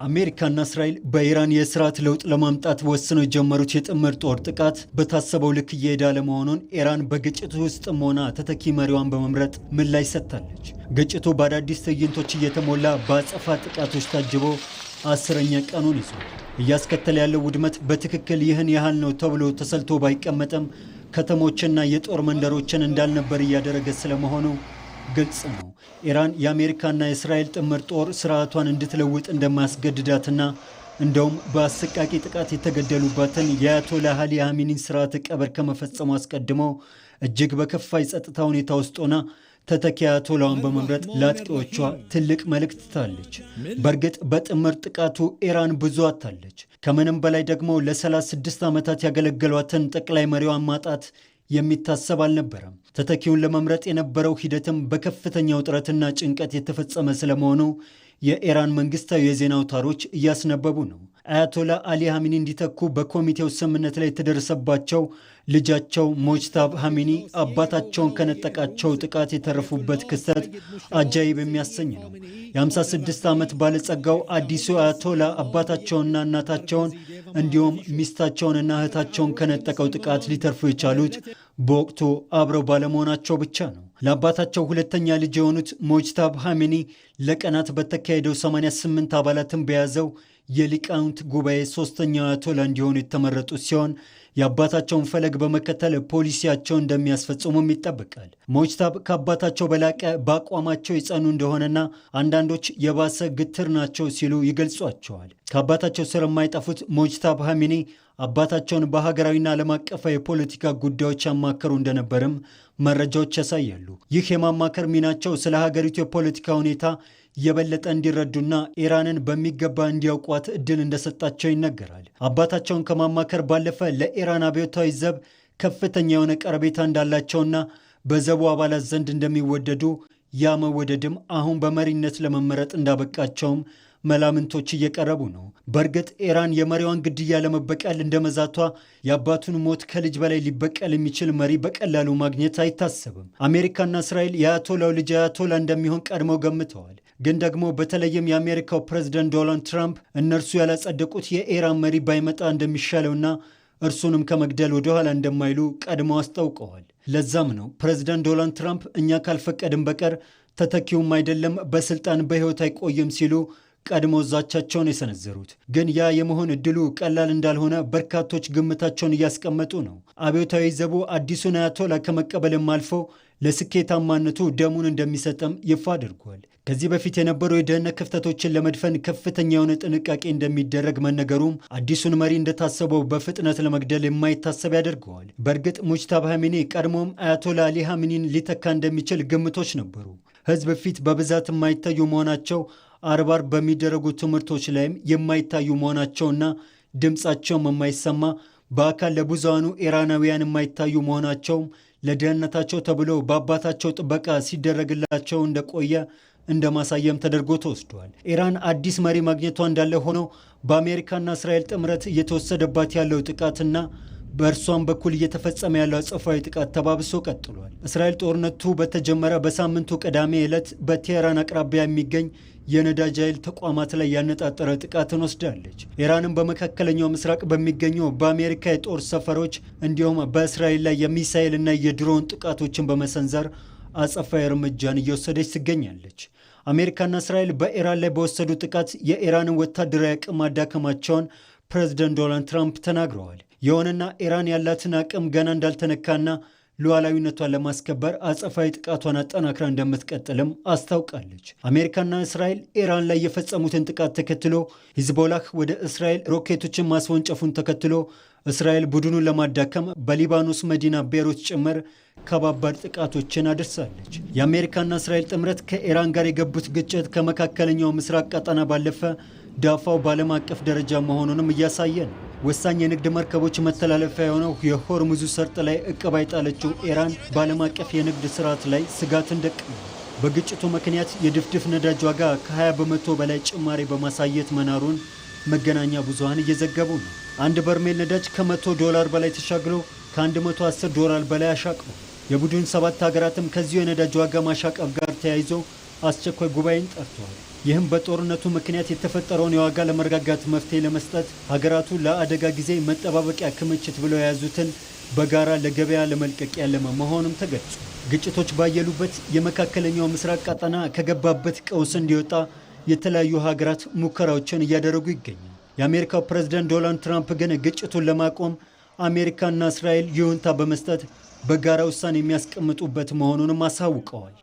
አሜሪካና እስራኤል በኢራን የስርዓት ለውጥ ለማምጣት ወስነው የጀመሩት የጥምር ጦር ጥቃት በታሰበው ልክ እየሄደ አለመሆኑን ኢራን በግጭቱ ውስጥም ሆና ተተኪ መሪዋን በመምረጥ ምላሽ ሰጥታለች። ግጭቱ በአዳዲስ ትዕይንቶች እየተሞላ በአጸፋ ጥቃቶች ታጅቦ 10ኛ ቀኑን ይዟል። እያስከተለ ያለው ውድመት በትክክል ይህን ያህል ነው ተብሎ ተሰልቶ ባይቀመጥም ከተሞችና የጦር መንደሮችን እንዳልነበር እያደረገ ስለመሆኑ ግልጽ ነው። ኢራን የአሜሪካና የእስራኤል ጥምር ጦር ስርዓቷን እንድትለውጥ እንደማያስገድዳትና እንደውም በአሰቃቂ ጥቃት የተገደሉባትን የአያቶላህ አሊ ኻሜኒን ስርዓተ ቀብር ከመፈጸሙ አስቀድሞ እጅግ በከፋ የጸጥታ ሁኔታ ውስጥ ሆና ተተኪ አያቶላዋን በመምረጥ ለአጥቂዎቿ ትልቅ መልእክት ትታለች። በእርግጥ በጥምር ጥቃቱ ኢራን ብዙ አጥታለች። ከምንም በላይ ደግሞ ለ36 ዓመታት ያገለገሏትን ጠቅላይ መሪዋን ማጣት የሚታሰብ አልነበረም። ተተኪውን ለመምረጥ የነበረው ሂደትም በከፍተኛ ውጥረትና ጭንቀት የተፈጸመ ስለመሆኑ የኢራን መንግስታዊ የዜና አውታሮች እያስነበቡ ነው። አያቶላህ አሊ ኻሜኒ እንዲተኩ በኮሚቴው ስምምነት ላይ የተደረሰባቸው ልጃቸው ሞጅታባ ኻሜኒ አባታቸውን ከነጠቃቸው ጥቃት የተረፉበት ክስተት አጃይብ የሚያሰኝ ነው። የ56 ዓመት ባለጸጋው አዲሱ አያቶላህ አባታቸውንና እናታቸውን እንዲሁም ሚስታቸውንና እህታቸውን ከነጠቀው ጥቃት ሊተርፉ የቻሉት በወቅቱ አብረው ባለመሆናቸው ብቻ ነው። ለአባታቸው ሁለተኛ ልጅ የሆኑት ሞጅታባ ኻሜኒ ለቀናት በተካሄደው 88 አባላትን በያዘው የሊቃውንት ጉባኤ ሶስተኛው አያቶላህ እንዲሆኑ የተመረጡ ሲሆን የአባታቸውን ፈለግ በመከተል ፖሊሲያቸውን እንደሚያስፈጽሙም ይጠበቃል። ሞጅታባ ከአባታቸው በላቀ በአቋማቸው የጸኑ እንደሆነና አንዳንዶች የባሰ ግትር ናቸው ሲሉ ይገልጿቸዋል። ከአባታቸው ስር የማይጠፉት ሞጅታባ ኻሜኒ አባታቸውን በሀገራዊና ዓለም አቀፋዊ የፖለቲካ ጉዳዮች ያማከሩ እንደነበርም መረጃዎች ያሳያሉ። ይህ የማማከር ሚናቸው ስለ ሀገሪቱ የፖለቲካ ሁኔታ የበለጠ እንዲረዱና ኢራንን በሚገባ እንዲያውቋት እድል እንደሰጣቸው ይነገራል። አባታቸውን ከማማከር ባለፈ ለኢራን አብዮታዊ ዘብ ከፍተኛ የሆነ ቀረቤታ እንዳላቸውና በዘቡ አባላት ዘንድ እንደሚወደዱ፣ ያ መወደድም አሁን በመሪነት ለመመረጥ እንዳበቃቸውም መላምንቶች እየቀረቡ ነው። በእርግጥ ኢራን የመሪዋን ግድያ ለመበቀል እንደመዛቷ የአባቱን ሞት ከልጅ በላይ ሊበቀል የሚችል መሪ በቀላሉ ማግኘት አይታሰብም። አሜሪካና እስራኤል የአያቶላው ልጅ አያቶላህ እንደሚሆን ቀድመው ገምተዋል። ግን ደግሞ በተለይም የአሜሪካው ፕሬዝደንት ዶናልድ ትራምፕ እነርሱ ያላጸደቁት የኢራን መሪ ባይመጣ እንደሚሻለውና እርሱንም ከመግደል ወደኋላ እንደማይሉ ቀድመው አስታውቀዋል። ለዛም ነው ፕሬዝደንት ዶናልድ ትራምፕ እኛ ካልፈቀድን በቀር ተተኪውም አይደለም በስልጣን በሕይወት አይቆይም ሲሉ ቀድሞ ዛቻቸውን የሰነዘሩት። ግን ያ የመሆን እድሉ ቀላል እንዳልሆነ በርካቶች ግምታቸውን እያስቀመጡ ነው። አብዮታዊ ዘቡ አዲሱን አያቶላህ ከመቀበልም አልፎ ለስኬታማነቱ ደሙን እንደሚሰጥም ይፋ አድርጓል። ከዚህ በፊት የነበሩ የደህንነት ክፍተቶችን ለመድፈን ከፍተኛ የሆነ ጥንቃቄ እንደሚደረግ መነገሩም አዲሱን መሪ እንደታሰበው በፍጥነት ለመግደል የማይታሰብ ያደርገዋል። በእርግጥ ሞጅታባ ኻሜኒ ቀድሞም አያቶላህ አሊ ኻሜኒን ሊተካ እንደሚችል ግምቶች ነበሩ። ህዝብ ፊት በብዛት የማይታዩ መሆናቸው፣ አርብ አርብ በሚደረጉ ትምህርቶች ላይም የማይታዩ መሆናቸውና ድምፃቸውም የማይሰማ በአካል ለብዙሃኑ ኢራናውያን የማይታዩ መሆናቸውም ለደህንነታቸው ተብሎ በአባታቸው ጥበቃ ሲደረግላቸው እንደቆየ እንደ ማሳየም ተደርጎ ተወስዷል። ኢራን አዲስ መሪ ማግኘቷ እንዳለ ሆኖ በአሜሪካና እስራኤል ጥምረት እየተወሰደባት ያለው ጥቃትና በእርሷም በኩል እየተፈጸመ ያለው አጸፋዊ ጥቃት ተባብሶ ቀጥሏል። እስራኤል ጦርነቱ በተጀመረ በሳምንቱ ቅዳሜ ዕለት በቴህራን አቅራቢያ የሚገኝ የነዳጅ ኃይል ተቋማት ላይ ያነጣጠረ ጥቃትን ወስዳለች። ኢራንም በመካከለኛው ምስራቅ በሚገኙ በአሜሪካ የጦር ሰፈሮች እንዲሁም በእስራኤል ላይ የሚሳኤልና የድሮን ጥቃቶችን በመሰንዘር አጸፋዊ እርምጃን እየወሰደች ትገኛለች። አሜሪካና እስራኤል በኢራን ላይ በወሰዱ ጥቃት የኢራንን ወታደራዊ አቅም ማዳከማቸውን ፕሬዝደንት ዶናልድ ትራምፕ ተናግረዋል። ይሁንና ኢራን ያላትን አቅም ገና እንዳልተነካና ሉዓላዊነቷን ለማስከበር አጸፋዊ ጥቃቷን አጠናክራ እንደምትቀጥልም አስታውቃለች። አሜሪካና እስራኤል ኢራን ላይ የፈጸሙትን ጥቃት ተከትሎ ሂዝቦላህ ወደ እስራኤል ሮኬቶችን ማስወንጨፉን ተከትሎ እስራኤል ቡድኑን ለማዳከም በሊባኖስ መዲና ቤይሩት ጭምር ከባባድ ጥቃቶችን አድርሳለች። የአሜሪካና እስራኤል ጥምረት ከኢራን ጋር የገቡት ግጭት ከመካከለኛው ምስራቅ ቀጠና ባለፈ ዳፋው በዓለም አቀፍ ደረጃ መሆኑንም እያሳየ ነው። ወሳኝ የንግድ መርከቦች መተላለፊያ የሆነው የሆርሙዙ ሰርጥ ላይ እቀባ የጣለችው ኢራን በዓለም አቀፍ የንግድ ስርዓት ላይ ስጋትን ደቅኗል። በግጭቱ ምክንያት የድፍድፍ ነዳጅ ዋጋ ከ20 በመቶ በላይ ጭማሪ በማሳየት መናሩን መገናኛ ብዙሃን እየዘገቡ ነው። አንድ በርሜል ነዳጅ $100 በላይ ተሻግሮ $110 በላይ አሻቅቧል። የቡድን 7 ሀገራትም ከዚሁ የነዳጅ ዋጋ ማሻቀብ ጋር ተያይዞ አስቸኳይ ጉባኤን ጠርተዋል። ይህም በጦርነቱ ምክንያት የተፈጠረውን የዋጋ ለመረጋጋት መፍትሄ ለመስጠት ሀገራቱ ለአደጋ ጊዜ መጠባበቂያ ክምችት ብለው የያዙትን በጋራ ለገበያ ለመልቀቅ ያለመ መሆኑም ተገልጿል። ግጭቶች ባየሉበት የመካከለኛው ምስራቅ ቀጠና ከገባበት ቀውስ እንዲወጣ የተለያዩ ሀገራት ሙከራዎችን እያደረጉ ይገኛል። የአሜሪካው ፕሬዝዳንት ዶናልድ ትራምፕ ግን ግጭቱን ለማቆም አሜሪካና እስራኤል ይሁንታ በመስጠት በጋራ ውሳኔ የሚያስቀምጡበት መሆኑንም አሳውቀዋል።